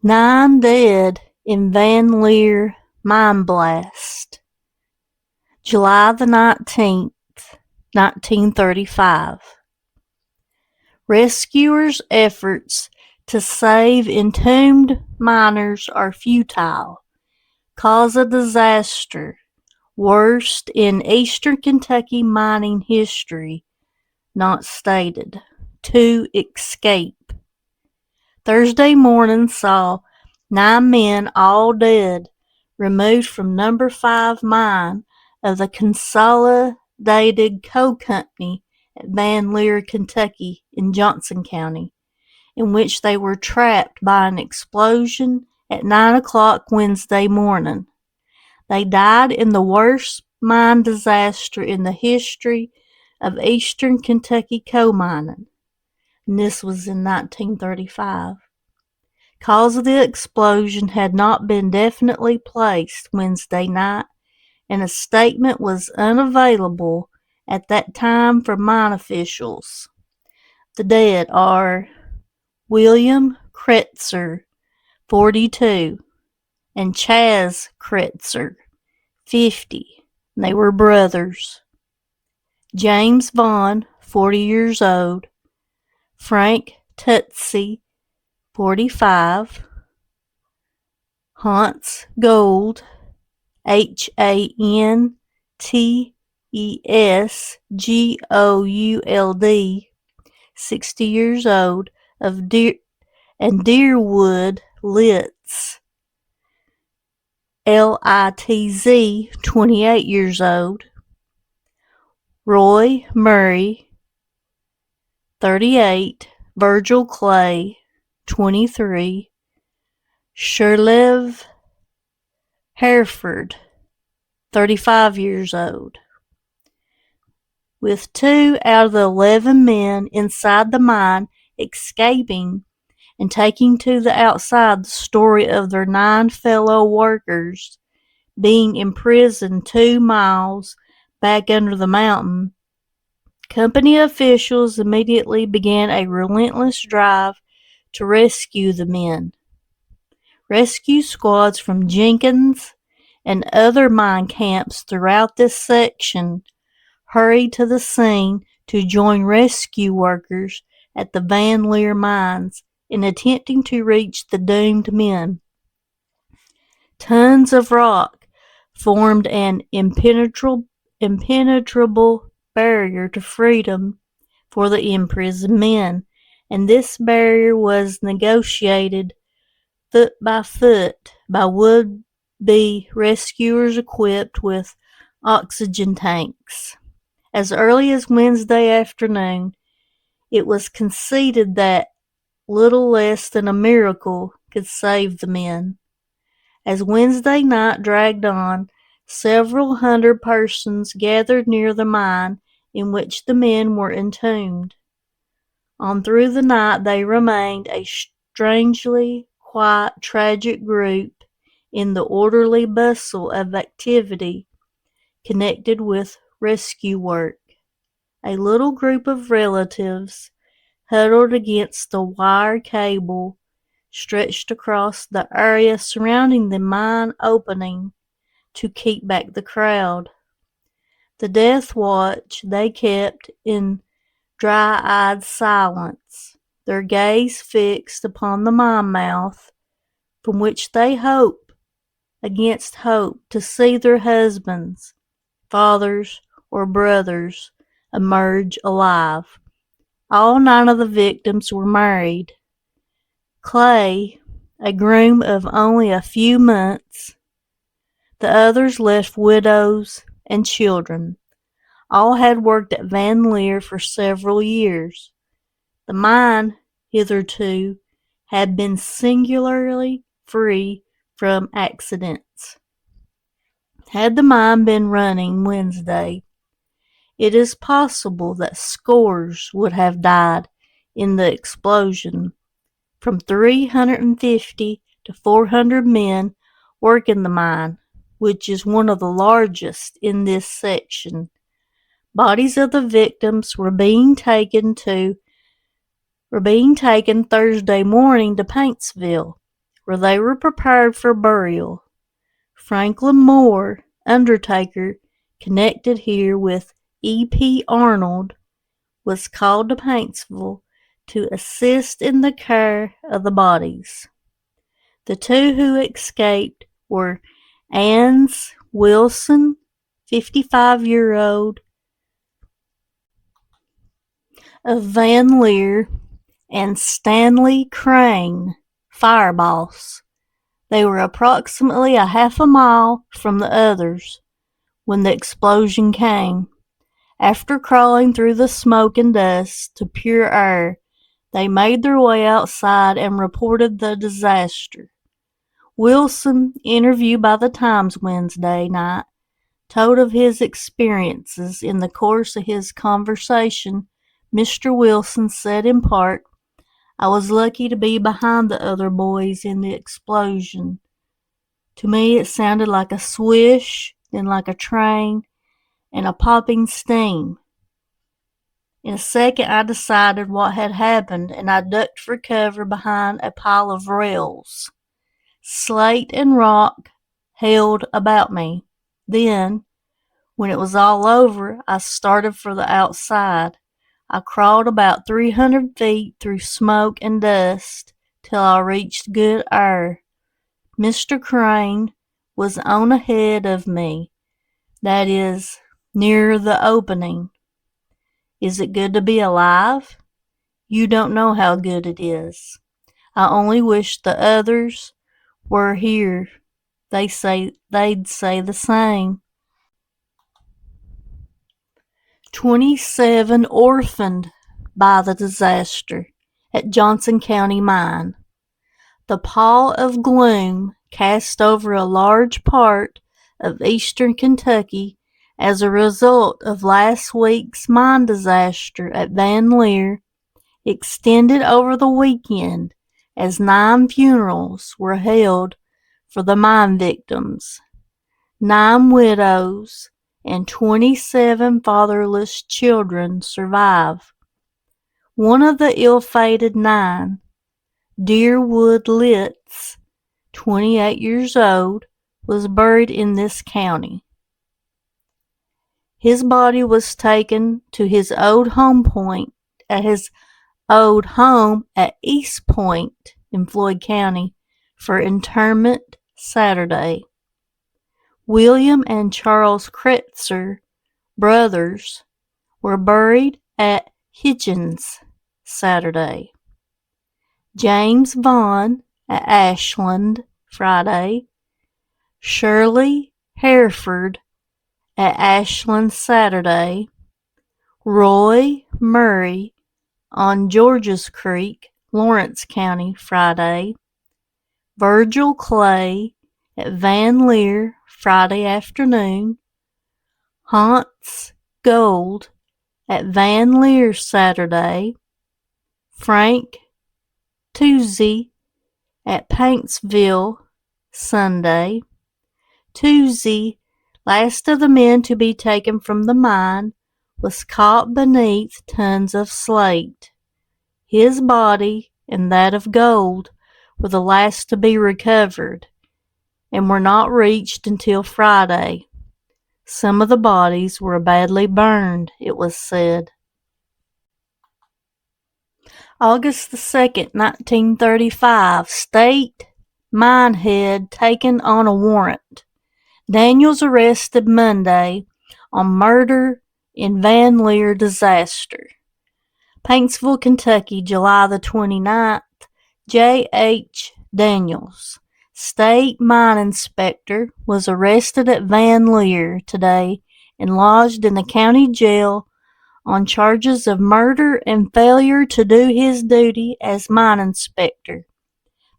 9 dead in Van Lear mine blast, July the 19th, 1935. Rescuers' efforts to save entombed miners are futile. Cause of disaster, worst in eastern Kentucky mining history, not stated. 2 escape. Thursday morning saw 9 men, all dead, removed from Number 5 mine of the Consolidated Coal Company at Van Lear, Kentucky, in Johnson County, in which they were trapped by an explosion at 9 o'clock Wednesday morning. They died in the worst mine disaster in the history of eastern Kentucky coal mining, and this was in 1935. Cause of the explosion had not been definitely placed Wednesday night, and a statement was unavailable at that time for mine officials. The dead are William Kretzer, 42, and Chaz Kretzer, 50. They were brothers. James Vaughn, 40 years old, Frank Tutsey, 45, Hans Gold, Hantesgould, 60 years old, and Deerwood Litz, Litz, 28 years old, Roy Murray, 38, Virgil Clay, 23, Shirlev Hereford, 35 years old. With 2 out of the 11 men inside the mine escaping and taking to the outside the story of their 9 fellow workers being imprisoned 2 miles back under the mountain, company officials immediately began a relentless drive to rescue the men. Rescue squads from Jenkins and other mine camps throughout this section hurried to the scene to join rescue workers at the Van Lear mines in attempting to reach the doomed men. Tons of rock formed an impenetrable barrier to freedom for the imprisoned men, and this barrier was negotiated foot by foot by would-be rescuers equipped with oxygen tanks. As early as Wednesday afternoon, it was conceded that little less than a miracle could save the men. As Wednesday night dragged on, several hundred persons gathered near the mine in which the men were entombed. On through the night they remained a strangely quiet, tragic group in the orderly bustle of activity connected with rescue work. A little group of relatives huddled against the wire cable stretched across the area surrounding the mine opening to keep back the crowd. The death watch they kept in dry-eyed silence, their gaze fixed upon the mine mouth, from which they hope against hope to see their husbands, fathers, or brothers emerge alive. All 9 of the victims were married. Clay, a groom of only a few months, the others left widows and children. All had worked at Van Lear for several years. The mine, hitherto, had been singularly free from accidents. Had the mine been running Wednesday, it is possible that scores would have died in the explosion. From 350 to 400 men work in the mine, which is one of the largest in this section. Bodies of the victims were being taken Thursday morning to Paintsville. where they were prepared for burial. Franklin Moore, undertaker, connected here with E.P. Arnold, was called to Paintsville to assist in the care of the bodies. The two who escaped were Annes Wilson, 55-year-old, of Van Lear, and Stanley Crane, fire boss. They were approximately a half a mile from the others when the explosion came. After crawling through the smoke and dust to pure air, they made their way outside and reported the disaster. Wilson, interviewed by the Times Wednesday night, told of his experiences. In the course of his conversation, Mr. Wilson said in part, "I was lucky to be behind the other boys in the explosion. To me it sounded like a swish, then like a train, and a popping steam. In a second I decided what had happened, and I ducked for cover behind a pile of rails. Slate and rock held about me. Then, when it was all over, I started for the outside. I crawled about 300 feet through smoke and dust till I reached good air. Mr. Crane was on ahead of me, that is, near the opening. Is it good to be alive? You don't know how good it is. I only wish the others were here. They'd say the same." 27 orphaned by the disaster at Johnson County Mine. The pall of gloom cast over a large part of eastern Kentucky as a result of last week's mine disaster at Van Lear extended over the weekend as 9 funerals were held for the mine victims. 9 widows and 27 fatherless children survive. One of the ill-fated 9, Deerwood Litz, 28 years old, was buried in this county. His body was taken to his old home at East Point in Floyd County for interment Saturday. William and Charles Kretzer, brothers, were buried at Hitchens Saturday. James Vaughn at Ashland Friday. Shirley Hereford at Ashland Saturday. Roy Murray on Georges Creek, Lawrence County Friday. Virgil Clay at Van Lear Friday afternoon. Hans Gold at Van Lear Saturday. Frank Toozy at Paintsville Sunday. Toozy, last of the men to be taken from the mine, was caught beneath tons of slate. His body and that of Gold were the last to be recovered, and were not reached until Friday. Some of the bodies were badly burned, it was said. August the 2nd, 1935, state mine head taken on a warrant. Daniels arrested Monday on murder in Van Lear disaster. Paintsville, Kentucky, July the 29th, J. H. Daniels, state mine inspector, was arrested at Van Lear today and lodged in the county jail on charges of murder and failure to do his duty as mine inspector.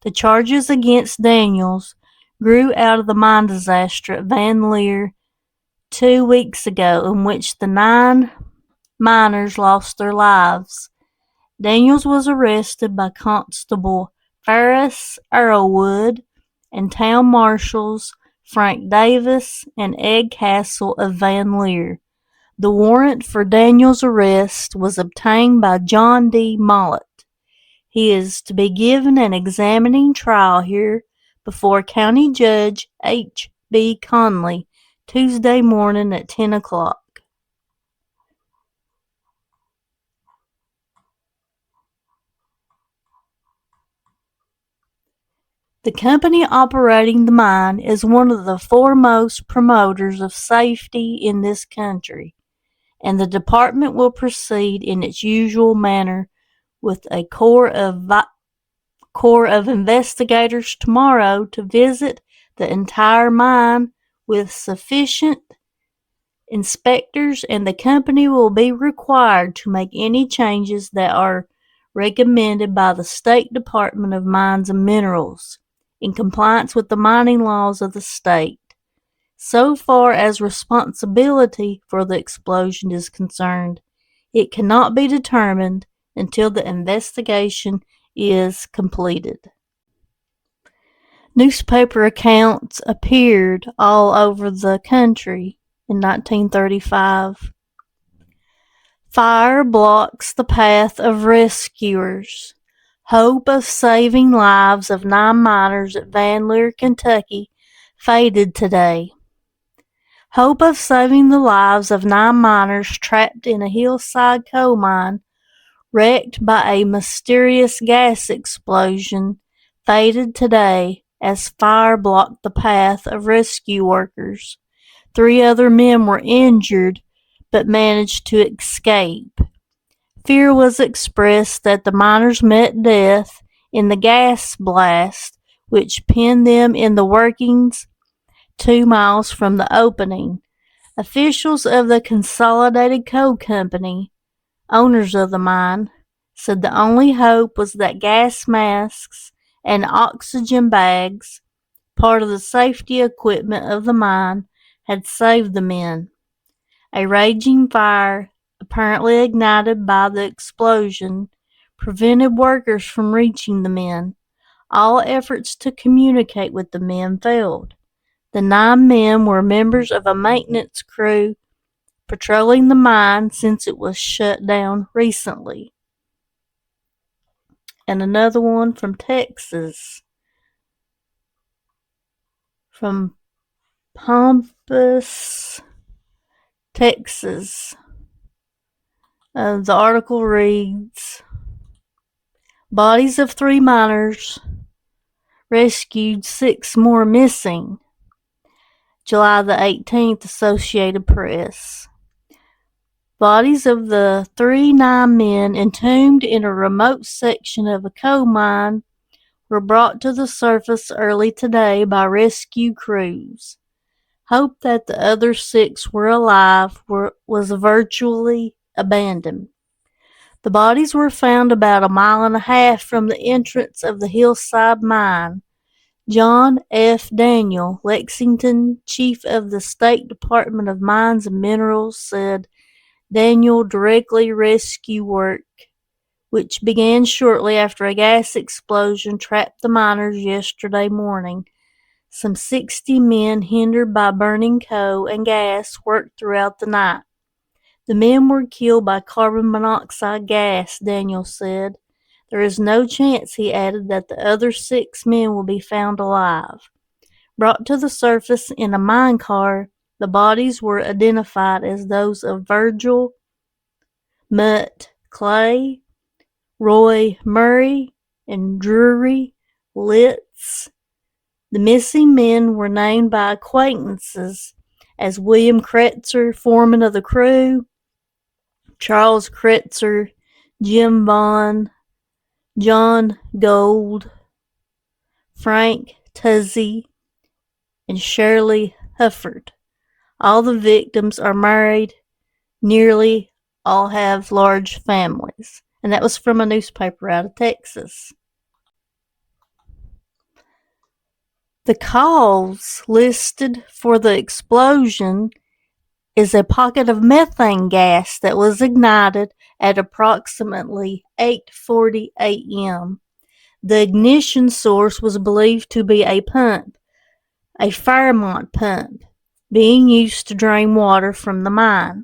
The charges against Daniels grew out of the mine disaster at Van Lear 2 weeks ago, in which the 9 miners lost their lives. Daniels was arrested by Constable Ferris Arrowwood and town marshals Frank Davis and Ed Castle of Van Lear. The warrant for Daniels' arrest was obtained by John D. Mollett. He is to be given an examining trial here before County Judge H. B. Conley Tuesday morning at 10 o'clock. The company operating the mine is one of the foremost promoters of safety in this country, and the department will proceed in its usual manner with a corps of investigators tomorrow to visit the entire mine with sufficient inspectors, and the company will be required to make any changes that are recommended by the State Department of Mines and Minerals in compliance with the mining laws of the state. So far as responsibility for the explosion is concerned, it cannot be determined until the investigation is completed. Newspaper accounts appeared all over the country in 1935. Fire blocks the path of rescuers. Hope of saving lives of 9 miners at Van Lear, Kentucky, faded today. Hope of saving the lives of 9 miners trapped in a hillside coal mine wrecked by a mysterious gas explosion faded today as fire blocked the path of rescue workers. 3 other men were injured but managed to escape. Fear was expressed that the miners met death in the gas blast, which pinned them in the workings 2 miles from the opening. Officials of the Consolidated Coal Company, owners of the mine, said the only hope was that gas masks and oxygen bags, part of the safety equipment of the mine, had saved the men. A raging fire, apparently ignited by the explosion, prevented workers from reaching the men. All efforts to communicate with the men failed. The 9 men were members of a maintenance crew patrolling the mine since it was shut down recently. And another one from Texas, from Pompous, Texas. The article reads, bodies of 3 miners rescued, 6 more missing. July the 18th, Associated Press. Bodies of the 9 men entombed in a remote section of a coal mine were brought to the surface early today by rescue crews. Hope that the other 6 were alive was virtually abandoned. The bodies were found about 1.5 miles from the entrance of the hillside mine. John F. Daniel, Lexington chief of the State Department of Mines and Minerals, said Daniel directly rescue work, which began shortly after a gas explosion trapped the miners yesterday morning. Some 60 men hindered by burning coal and gas worked throughout the night. The men were killed by carbon monoxide gas, Daniel said. There is no chance, he added, that the other 6 men will be found alive. Brought to the surface in a mine car, the bodies were identified as those of Virgil Mutt Clay, Roy Murray, and Drury Litz. The missing men were named by acquaintances as William Kretzer, foreman of the crew, Charles Kretzer, Jim Vaughn, John Gold, Frank Tuzzi, and Shirley Hufford. All the victims are married. Nearly all have large families. And that was from a newspaper out of Texas. The cause listed for the explosion is a pocket of methane gas that was ignited at approximately 8:40 a.m. The ignition source was believed to be a pump, a Fairmont pump, being used to drain water from the mine.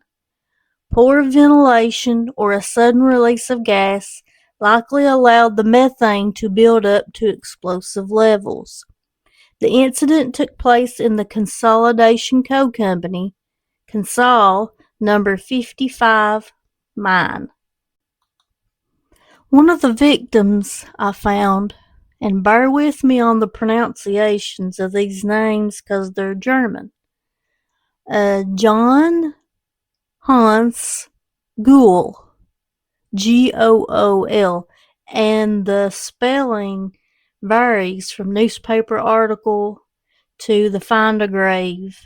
Poor ventilation or a sudden release of gas likely allowed the methane to build up to explosive levels. The incident took place in the Consolidation Coal Company, Consol number 55 mine. One of the victims I found, and bear with me on the pronunciations of these names because they're German. John Hans Gool, Gool, and the spelling varies from newspaper article to the Find a Grave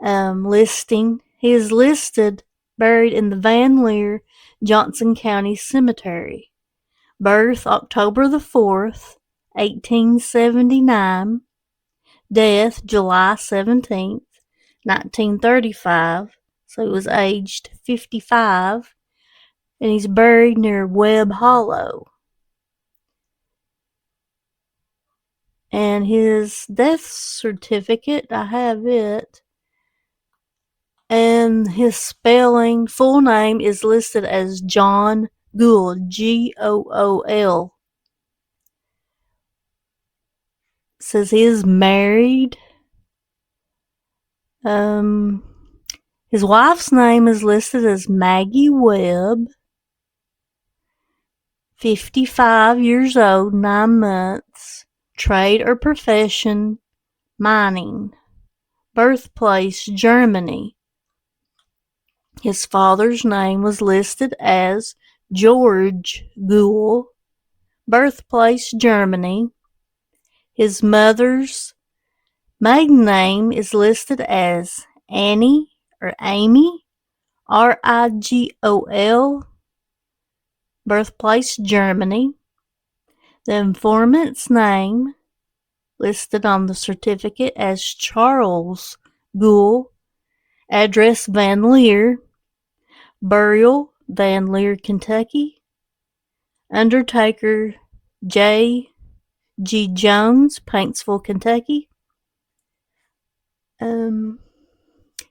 listing. He is listed buried in the Van Lear, Johnson County Cemetery. Birth October the 4th, 1879. Death July 17th, 1935. So he was aged 55. And he's buried near Webb Hollow. And his death certificate, I have it. And his spelling, full name is listed as John Gool, Gool. Says he is married. His wife's name is listed as Maggie Webb. 55 years old, 9 months. Trade or profession, mining. Birthplace, Germany. His father's name was listed as George Gool. Birthplace, Germany. His mother's maiden name is listed as Annie or Amy, Rigol. Birthplace, Germany. The informant's name listed on the certificate as Charles Gool. Address Van Lear. Burial Van Lear, Kentucky. Undertaker J. G. Jones, Paintsville, Kentucky.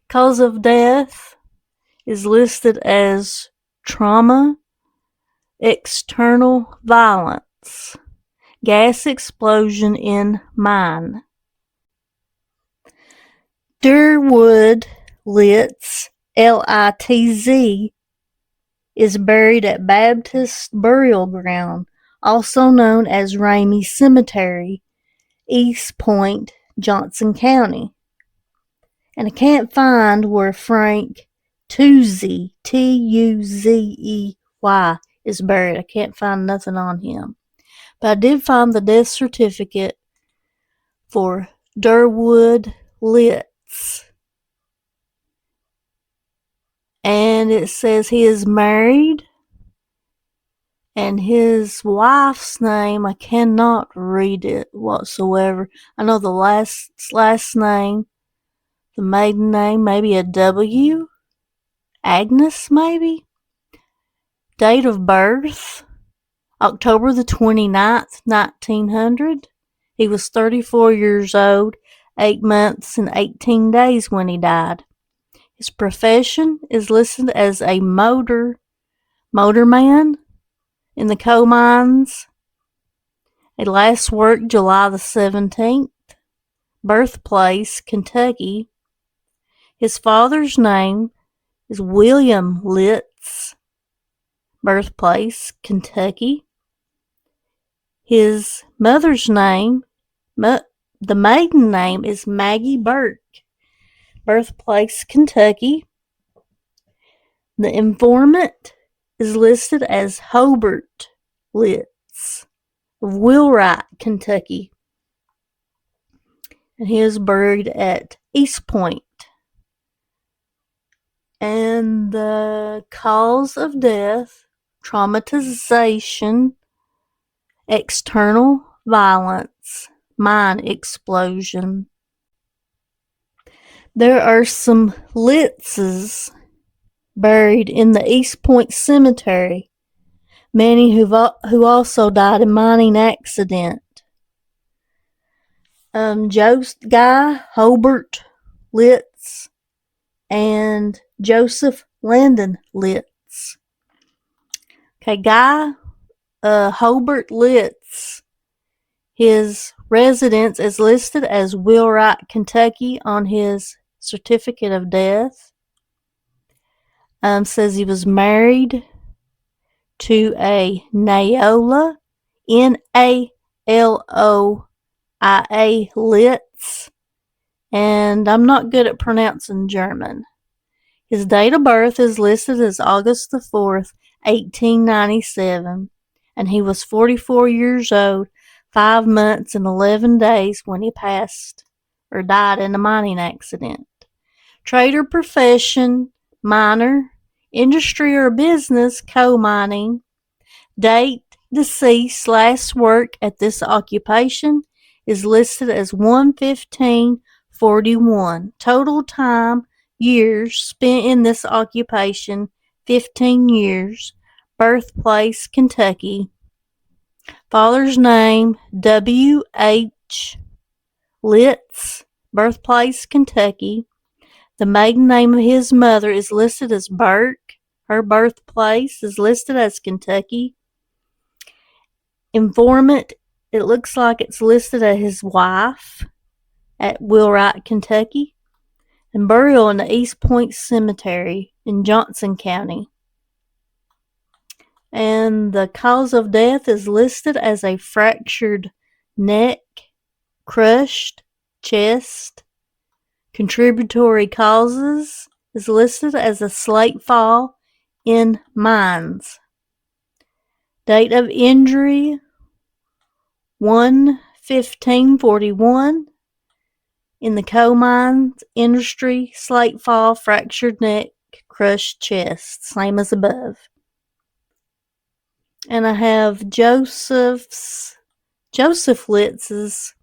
Cause of death is listed as trauma, external violence, gas explosion in mine. Durwood Litz, Litz, is buried at Baptist Burial Ground, also known as Ramey Cemetery, East Point, Johnson County. And I can't find where Frank Tuzey, Tuzey, is buried. I can't find nothing on him. But I did find the death certificate for Durwood Litz. And it says he is married. And his wife's name, I cannot read it whatsoever. I know the last name, the maiden name, maybe a W. Agnes, maybe. Date of birth, October the 29th, 1900. He was 34 years old, 8 months and 18 days when he died. His profession is listed as a motorman in the coal mines. He last worked July the 17th. Birthplace, Kentucky. His father's name is William Litz. Birthplace, Kentucky. His mother's name, the maiden name, is Maggie Burke. Birthplace, Kentucky. The informant is listed as Hobart Litz of Wheelwright, Kentucky. And he is buried at East Point. And the cause of death, traumatization, external violence, mine explosion. There are some Litzes buried in the East Point Cemetery, many who also died in mining accident. Guy Hobart Litz and Joseph Landon Litz. Okay, Guy Hobart Litz. His residence is listed as Wheelwright, Kentucky on his certificate of death. Says he was married to a Naola, Naloia Litz, and I'm not good at pronouncing German. His date of birth is listed as August the 4th, 1897, and he was 44 years old, 5 months and 11 days when he passed or died in a mining accident. Trade or profession, miner. Industry or business, coal mining. Date, deceased, last work at this occupation is listed as 1/15/41. Total time, years spent in this occupation, 15 years. Birthplace, Kentucky. Father's name, W.H. Litz. Birthplace, Kentucky. The maiden name of his mother is listed as Burke. Her birthplace is listed as Kentucky. Informant, it looks like it's listed as his wife at Wheelwright, Kentucky. And burial in the East Point Cemetery in Johnson County. And the cause of death is listed as a fractured neck, crushed chest. Contributory causes is listed as a slate fall in mines. Date of injury, 1/15/41. In the coal mines industry, slate fall, fractured neck, crushed chest, same as above. And I have Joseph Litz's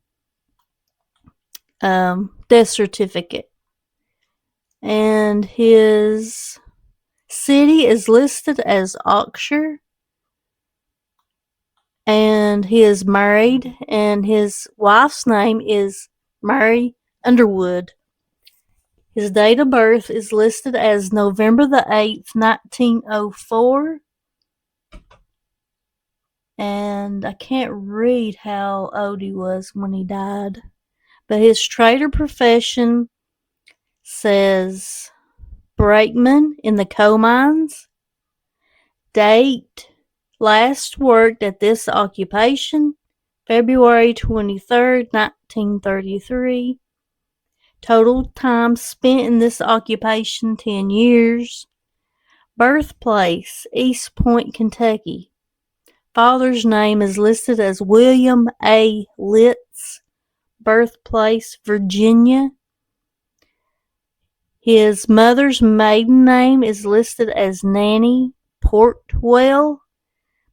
death certificate. And his city is listed as Oxford. And he is married, and his wife's name is Mary Underwood. His date of birth is listed as November the 8th, 1904. And I can't read how old he was when he died. But his trade or profession says brakeman in the coal mines. Date, last worked at this occupation, February 23rd, 1933. Total time spent in this occupation, 10 years. Birthplace, East Point, Kentucky. Father's name is listed as William A. Litz. Birthplace, Virginia. His mother's maiden name is listed as Nanny Portwell.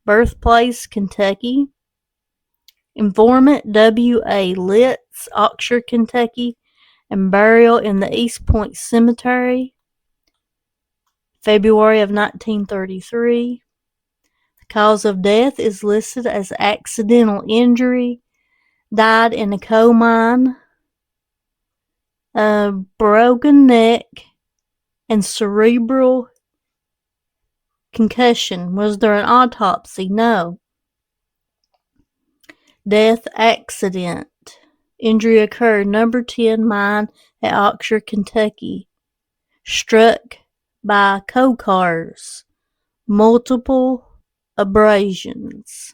Birthplace, Kentucky. Informant, W.A. Litz, Oxford, Kentucky, and burial in the East Point Cemetery, February of 1933. The cause of death is listed as accidental injury. Died in a coal mine. Broken neck and cerebral concussion. Was there an autopsy? No. Death accident. Injury occurred number 10 mine at Oxford, Kentucky. Struck by coal cars. Multiple abrasions.